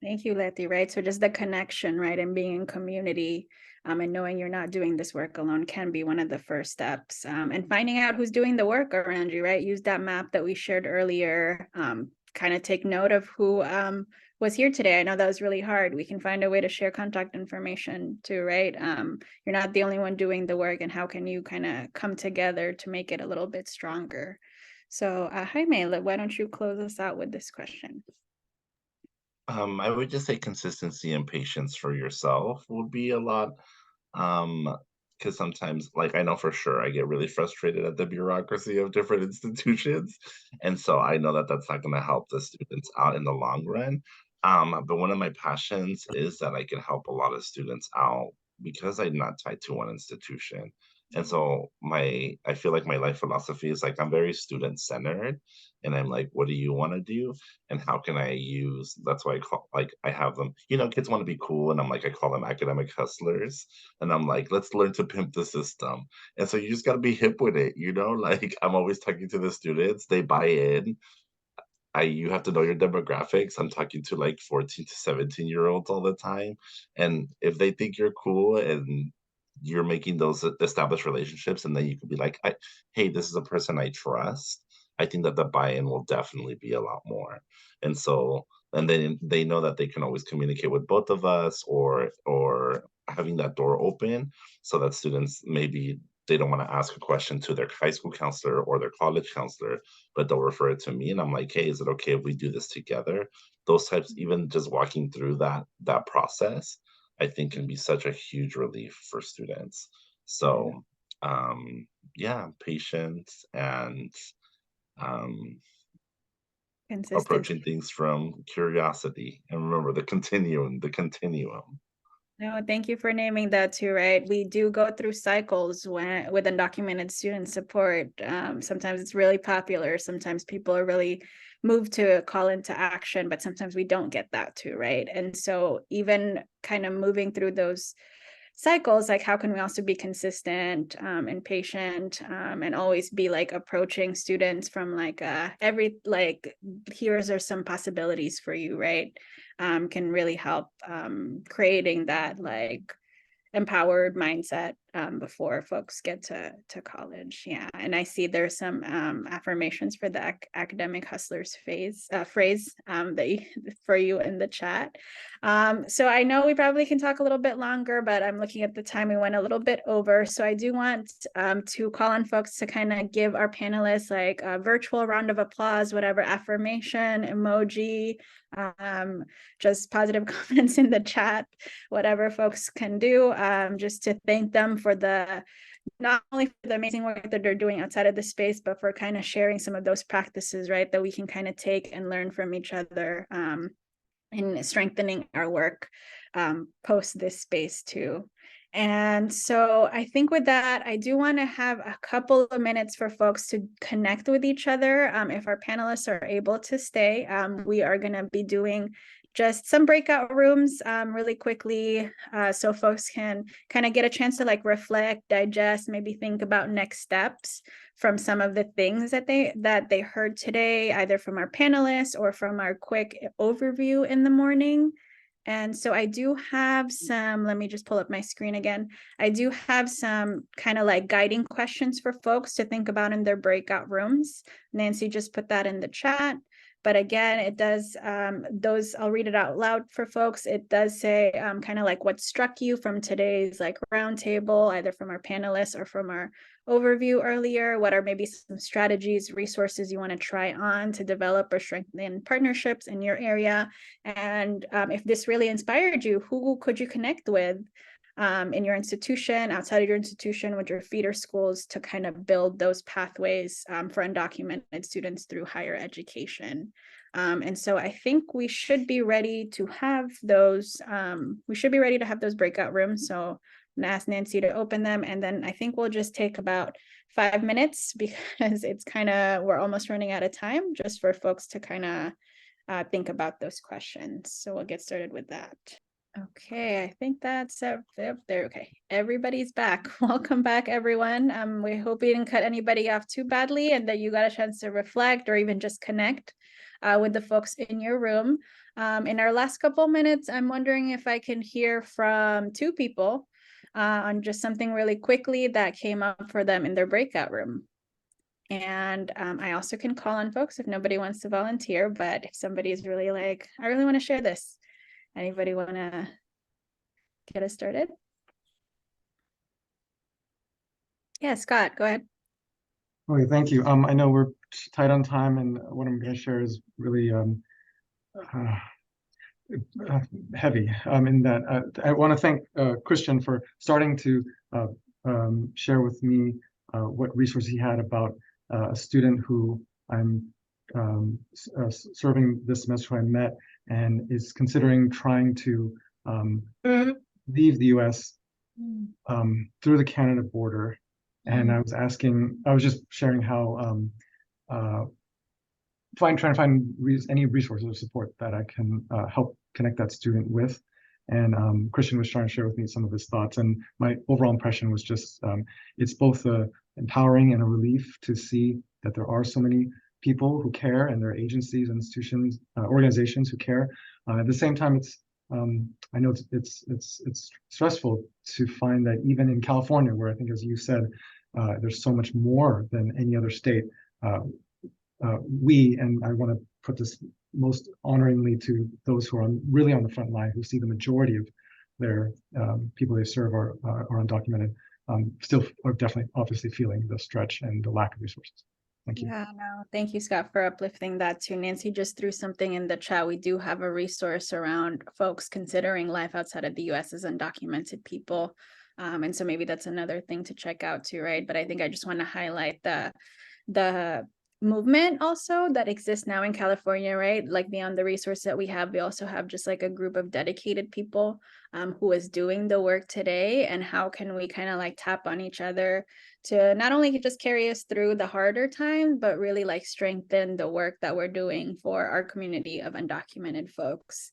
Thank you, Leti. Right. So just the connection, right, and being in community, and knowing you're not doing this work alone can be one of the first steps. And finding out who's doing the work around you, right? Use that map that we shared earlier. Kind of take note of who was here today. I know that was really hard. We can find a way to share contact information too, right? You're not the only one doing the work, and how can you kind of come together to make it a little bit stronger? So Jaime, why don't you close us out with this question? I would just say consistency and patience for yourself would be a lot. Because sometimes, like, I know for sure I get really frustrated at the bureaucracy of different institutions. And so I know that that's not going to help the students out in the long run. But one of my passions is that I can help a lot of students out because I'm not tied to one institution. And so I feel like my life philosophy is like, I'm very student centered, and I'm like, what do you want to do? And how can I use, that's why I call, like, I have them, kids want to be cool. And I'm like, I call them academic hustlers. And I'm like, let's learn to pimp the system. And so you just got to be hip with it, like I'm always talking to the students, they buy in. You have to know your demographics. I'm talking to like 14 to 17-year-olds all the time. And if they think you're cool and you're making those established relationships, and then you could be like, hey, this is a person I trust, I think that the buy-in will definitely be a lot more. And so, and then they know that they can always communicate with both of us, or having that door open so that students maybe they don't want to ask a question to their high school counselor or their college counselor, but they'll refer it to me, and I'm like, hey, is it okay if we do this together? Those types, even just walking through that process, I think can be such a huge relief for students. So yeah, patience and approaching things from curiosity, and remember the continuum. No, thank you for naming that too, right? We do go through cycles when with undocumented student support. Sometimes it's really popular. Sometimes people are really moved to call into action, but sometimes we don't get that too, right? And so even kind of moving through those cycles, like how can we also be consistent and patient and always be like approaching students from like here's are some possibilities for you, right? Can really help creating that like empowered mindset before folks get to college. Yeah, and I see there's some affirmations for the academic hustlers phrase for you in the chat. So I know we probably can talk a little bit longer, but I'm looking at the time, we went a little bit over. So I do want to call on folks to kind of give our panelists like a virtual round of applause, whatever affirmation, emoji, just positive comments in the chat, whatever folks can do, just to thank them for not only for the amazing work that they're doing outside of the space, but for kind of sharing some of those practices, right, that we can kind of take and learn from each other in strengthening our work post this space too. And so I think with that, I do want to have a couple of minutes for folks to connect with each other. If our panelists are able to stay, we are going to be doing just some breakout rooms really quickly, so folks can kind of get a chance to like reflect, digest, maybe think about next steps from some of the things that they heard today, either from our panelists or from our quick overview in the morning. And so I do have some, let me just pull up my screen again. I do have some kind of like guiding questions for folks to think about in their breakout rooms. Nancy just put that in the chat. But again, it does, I'll read it out loud for folks. It does say kind of like what struck you from today's like roundtable, either from our panelists or from our overview earlier. What are maybe some strategies, resources you want to try on to develop or strengthen partnerships in your area? And if this really inspired you, who could you connect with in your institution, outside of your institution, with your feeder schools to kind of build those pathways for undocumented students through higher education? And so I think we should be ready to have those, breakout rooms. So I'm gonna ask Nancy to open them, and then I think we'll just take about 5 minutes because we're almost running out of time, just for folks to kind of think about those questions. So we'll get started with that. Okay, I think that's there. Okay, everybody's back. Welcome back, everyone. We hope we didn't cut anybody off too badly and that you got a chance to reflect or even just connect with the folks in your room. In our last couple minutes, I'm wondering if I can hear from 2 people on just something really quickly that came up for them in their breakout room. And I also can call on folks if nobody wants to volunteer, but if somebody is really like, I really want to share this. Anybody want to get us started? Yeah, Scott, go ahead. Okay, thank you. I know we're tight on time, and what I'm going to share is really heavy. In that I want to thank Christian for starting to share with me what resource he had about a student who I'm serving this semester, who I met, and is considering trying to leave the U.S. Through the Canada border. And I was just sharing how trying to find any resources or support that I can help connect that student with. And Christian was trying to share with me some of his thoughts, and my overall impression was just it's both empowering and a relief to see that there are so many people who care, and there are agencies, institutions, organizations who care. At the same time, it's I know it's stressful to find that even in California, where I think, as you said, there's so much more than any other state. And I want to put this most honoringly to those who are really on the front line, who see the majority of their people they serve are undocumented. still are definitely obviously feeling the stretch and the lack of resources. Thank you. Yeah, no, thank you, Scott, for uplifting that too. Nancy just threw something in the chat. We do have a resource around folks considering life outside of the US as undocumented people. And so maybe that's another thing to check out too, right? But I think I just want to highlight the movement also that exists now in California, right? Like beyond the resource that we also have just like a group of dedicated people who is doing the work today, and how can we kind of like tap on each other to not only just carry us through the harder times, but really like strengthen the work that we're doing for our community of undocumented folks.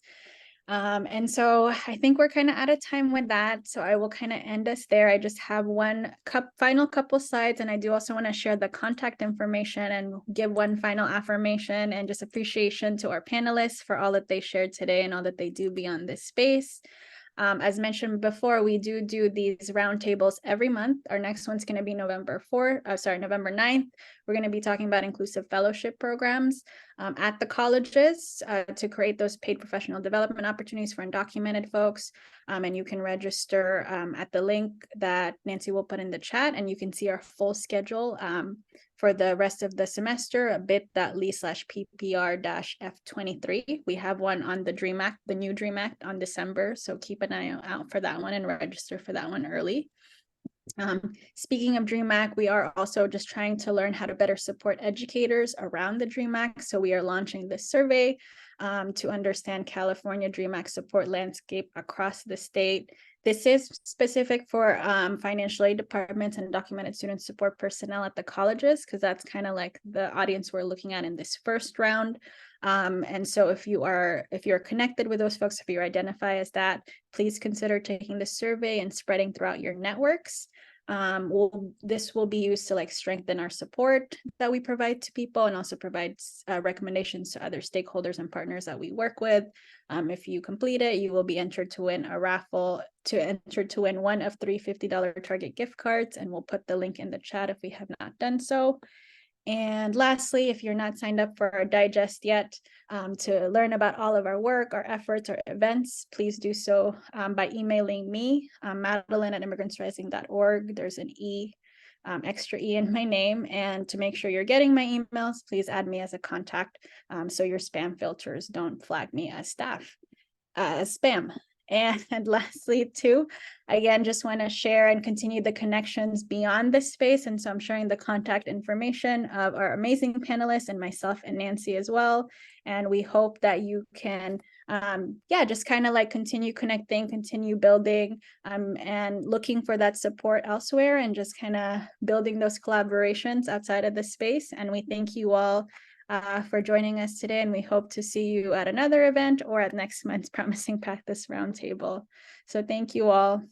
And so I think we're kind of out of time with that. So I will kind of end us there. I just have one final couple slides, and I do also want to share the contact information and give one final affirmation and just appreciation to our panelists for all that they shared today and all that they do beyond this space. As mentioned before, we do these roundtables every month. Our next one's going to be November 9th. We're going to be talking about inclusive fellowship programs at the colleges to create those paid professional development opportunities for undocumented folks. And you can register at the link that Nancy will put in the chat, and you can see our full schedule for the rest of the semester, bit.ly/PPR-F23. We have one on the DREAM Act, the new DREAM Act, on December. So keep an eye out for that one and register for that one early. Speaking of DREAM Act, we are also just trying to learn how to better support educators around the DREAM Act. So we are launching this survey to understand California DREAM Act support landscape across the state. This is specific for financial aid departments and documented student support personnel at the colleges, because that's kind of like the audience we're looking at in this first round. And so if you're connected with those folks, if you identify as that, please consider taking the survey and spreading throughout your networks. This will be used to like strengthen our support that we provide to people, and also provides recommendations to other stakeholders and partners that we work with. If you complete it, you will be entered to win a raffle to win one of 3 $50 Target gift cards, and we'll put the link in the chat if we have not done so. And lastly, if you're not signed up for our digest yet, to learn about all of our work, our efforts, our events, please do so by emailing me, Madeline@immigrantsrising.org. There's an extra E in my name. And to make sure you're getting my emails, please add me as a contact so your spam filters don't flag me as spam. And lastly, too, again, just want to share and continue the connections beyond this space. And so I'm sharing the contact information of our amazing panelists and myself and Nancy as well. And we hope that you can, just kind of like continue connecting, continue building, and looking for that support elsewhere, and just kind of building those collaborations outside of the space. And we thank you all for joining us today, and we hope to see you at another event or at next month's Promising Practice Roundtable. So thank you all.